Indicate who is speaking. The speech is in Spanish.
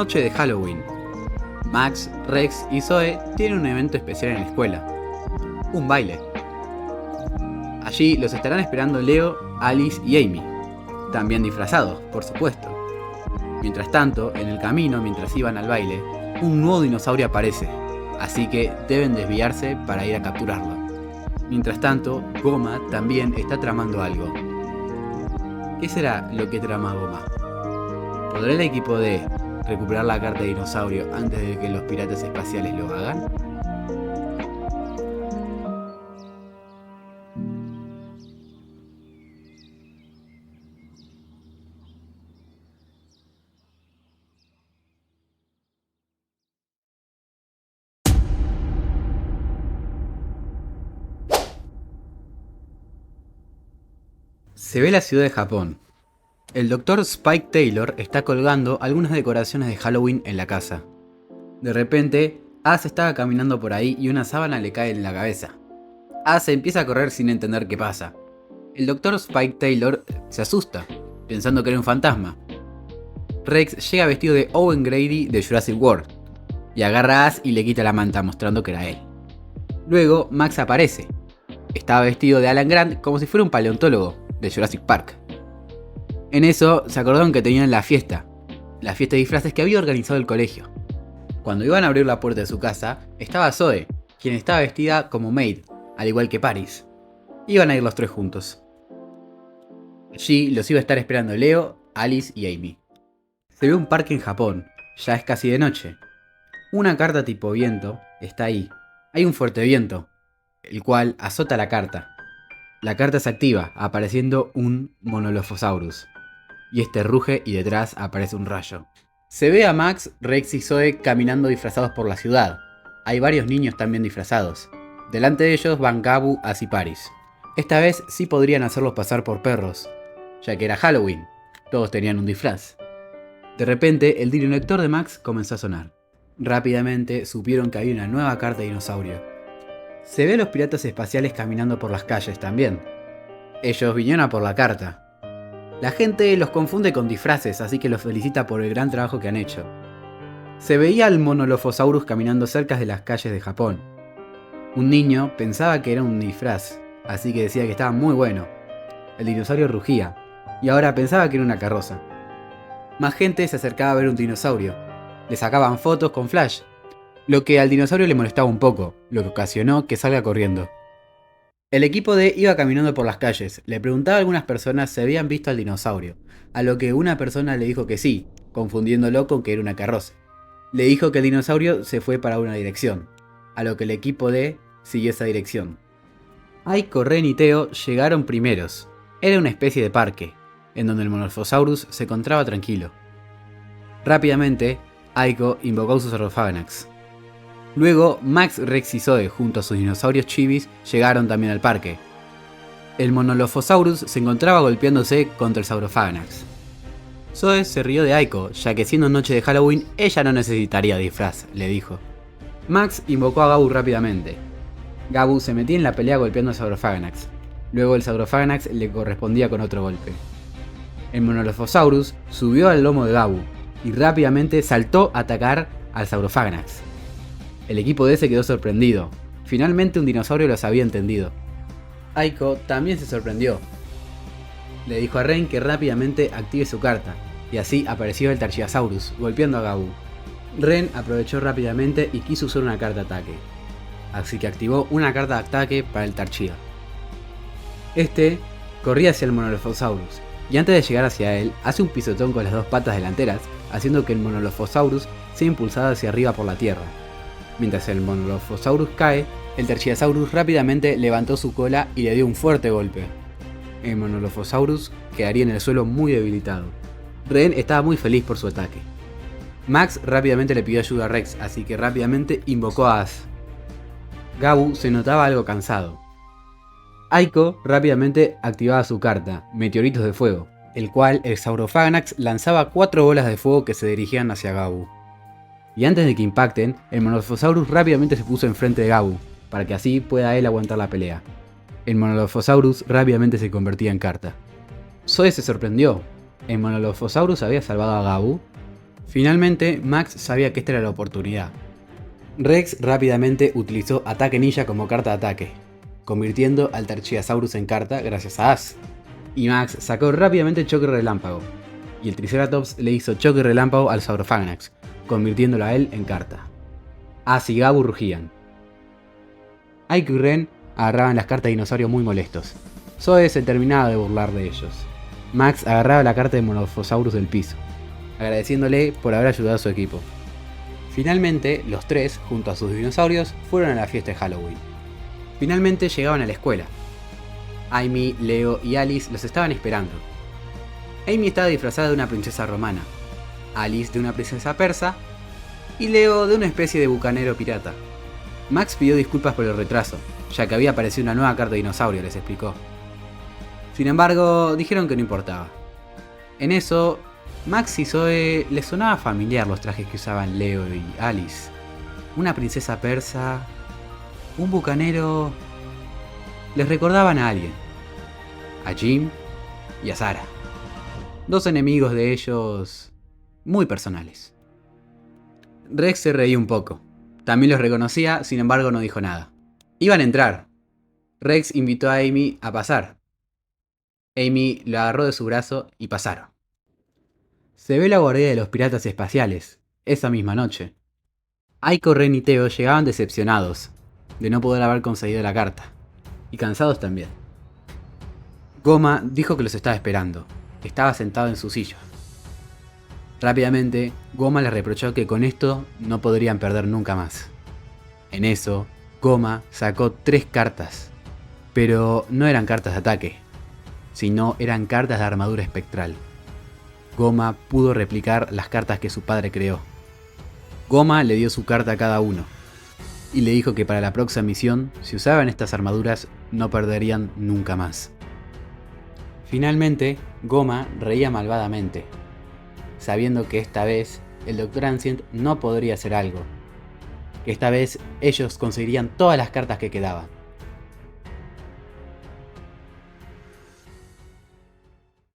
Speaker 1: noche de Halloween. Max, Rex y Zoe tienen un evento especial en la escuela. Un baile. Allí los estarán esperando Leo, Alice y Amy, también disfrazados, por supuesto. Mientras tanto, en el camino, mientras iban al baile, un nuevo dinosaurio aparece, así que deben desviarse para ir a capturarlo. Mientras tanto, Goma también está tramando algo. ¿Qué será lo que trama Goma? ¿Podrá el equipo D recuperar la carta de dinosaurio antes de que los piratas espaciales lo hagan? Se ve la ciudad de Japón. El Dr. Spike Taylor está colgando algunas decoraciones de Halloween en la casa. De repente, Ace estaba caminando por ahí y una sábana le cae en la cabeza. Ace empieza a correr sin entender qué pasa. El Dr. Spike Taylor se asusta, pensando que era un fantasma. Rex llega vestido de Owen Grady de Jurassic World y agarra a Ace y le quita la manta mostrando que era él. Luego Max aparece. Estaba vestido de Alan Grant como si fuera un paleontólogo de Jurassic Park. En eso se acordaron que tenían la fiesta de disfraces que había organizado el colegio. Cuando iban a abrir la puerta de su casa, estaba Zoe, quien estaba vestida como maid, al igual que Paris. Iban a ir los tres juntos. Allí los iba a estar esperando Leo, Alice y Amy. Se ve un parque en Japón, ya es casi de noche. Una carta tipo viento está ahí. Hay un fuerte viento, el cual azota la carta. La carta se activa, apareciendo un Monolophosaurus. Y este ruge y detrás aparece un rayo. Se ve a Max, Rex y Zoe caminando disfrazados por la ciudad. Hay varios niños también disfrazados. Delante de ellos van Gabu, Ace y Paris. Esta vez sí podrían hacerlos pasar por perros, ya que era Halloween. Todos tenían un disfraz. De repente, el director de Max comenzó a sonar. Rápidamente supieron que había una nueva carta de dinosaurio. Se ve a los piratas espaciales caminando por las calles también. Ellos vinieron a por la carta. La gente los confunde con disfraces, así que los felicita por el gran trabajo que han hecho. Se veía al Monolophosaurus caminando cerca de las calles de Japón. Un niño pensaba que era un disfraz, así que decía que estaba muy bueno. El dinosaurio rugía, y ahora pensaba que era una carroza. Más gente se acercaba a ver un dinosaurio. Le sacaban fotos con flash, lo que al dinosaurio le molestaba un poco, lo que ocasionó que salga corriendo. El equipo D iba caminando por las calles, le preguntaba a algunas personas si habían visto al dinosaurio, a lo que una persona le dijo que sí, confundiéndolo con que era una carroza. Le dijo que el dinosaurio se fue para una dirección, a lo que el equipo D siguió esa dirección. Aiko, Ren y Teo llegaron primeros. Era una especie de parque, en donde el Monolophosaurus se encontraba tranquilo. Rápidamente, Aiko invocó sus Saurophaganax. Luego, Max, Rex y Zoe, junto a sus dinosaurios chivis, llegaron también al parque. El Monolophosaurus se encontraba golpeándose contra el Saurophaganax. Zoe se rió de Aiko, ya que siendo noche de Halloween, ella no necesitaría disfraz, le dijo. Max invocó a Gabu rápidamente. Gabu se metía en la pelea golpeando al Saurophaganax. Luego el Saurophaganax le correspondía con otro golpe. El Monolophosaurus subió al lomo de Gabu y rápidamente saltó a atacar al Saurophaganax. El equipo D se quedó sorprendido. Finalmente un dinosaurio los había entendido. Aiko también se sorprendió. Le dijo a Ren que rápidamente active su carta, y así apareció el Tarchiasaurus, golpeando a Gabu. Ren aprovechó rápidamente y quiso usar una carta de ataque, así que activó una carta de ataque para el Tarchia. Este corría hacia el Monolophosaurus, y antes de llegar hacia él, hace un pisotón con las dos patas delanteras, haciendo que el Monolophosaurus sea impulsado hacia arriba por la tierra. Mientras el Monolophosaurus cae, el Tarchiasaurus rápidamente levantó su cola y le dio un fuerte golpe. El Monolophosaurus quedaría en el suelo muy debilitado. Ren estaba muy feliz por su ataque. Max rápidamente le pidió ayuda a Rex, así que rápidamente invocó a Ace. Gabu se notaba algo cansado. Aiko rápidamente activaba su carta, Meteoritos de Fuego, el cual el Saurophaganax lanzaba 4 bolas de fuego que se dirigían hacia Gabu. Y antes de que impacten, el Monolophosaurus rápidamente se puso enfrente de Gabu, para que así pueda él aguantar la pelea. El Monolophosaurus rápidamente se convertía en carta. Zoe se sorprendió. ¿El Monolophosaurus había salvado a Gabu? Finalmente, Max sabía que esta era la oportunidad. Rex rápidamente utilizó Ataque Ninja como carta de ataque, convirtiendo al Terchiasaurus en carta gracias a Ash. Y Max sacó rápidamente Choque Relámpago, y el Triceratops le hizo Choque Relámpago al Saurophaganax, convirtiéndolo a él en carta. Ash y Gabu rugían. Aiku y Ren agarraban las cartas de dinosaurio muy molestos. Zoe se terminaba de burlar de ellos. Max agarraba la carta de Morphosaurus del piso, agradeciéndole por haber ayudado a su equipo. Finalmente, los tres, junto a sus dinosaurios, fueron a la fiesta de Halloween. Finalmente llegaban a la escuela. Amy, Leo y Alice los estaban esperando. Amy estaba disfrazada de una princesa romana, Alice de una princesa persa y Leo de una especie de bucanero pirata. Max pidió disculpas por el retraso, ya que había aparecido una nueva carta de dinosaurio, les explicó. Sin embargo, dijeron que no importaba. En eso, Max y Zoe les sonaba familiar los trajes que usaban Leo y Alice. Una princesa persa, un bucanero... Les recordaban a alguien. A Jim y a Sarah. Dos enemigos de ellos muy personales. Rex se reía un poco. También los reconocía, sin embargo no dijo nada. Iban a entrar. Rex invitó a Amy a pasar. Amy lo agarró de su brazo y pasaron. Se ve la guardia de los piratas espaciales, esa misma noche. Aiko, Ren y Teo llegaban decepcionados de no poder haber conseguido la carta, y cansados también. Goma dijo que los estaba esperando, estaba sentado en su silla. Rápidamente, Goma les reprochó que con esto no podrían perder nunca más. En eso, Goma sacó 3 cartas, pero no eran cartas de ataque, sino eran cartas de armadura espectral. Goma pudo replicar las cartas que su padre creó. Goma le dio su carta a cada uno, y le dijo que para la próxima misión, si usaban estas armaduras, no perderían nunca más. Finalmente, Goma reía malvadamente, sabiendo que esta vez el Dr. Ancient no podría hacer algo, que esta vez ellos conseguirían todas las cartas que quedaban.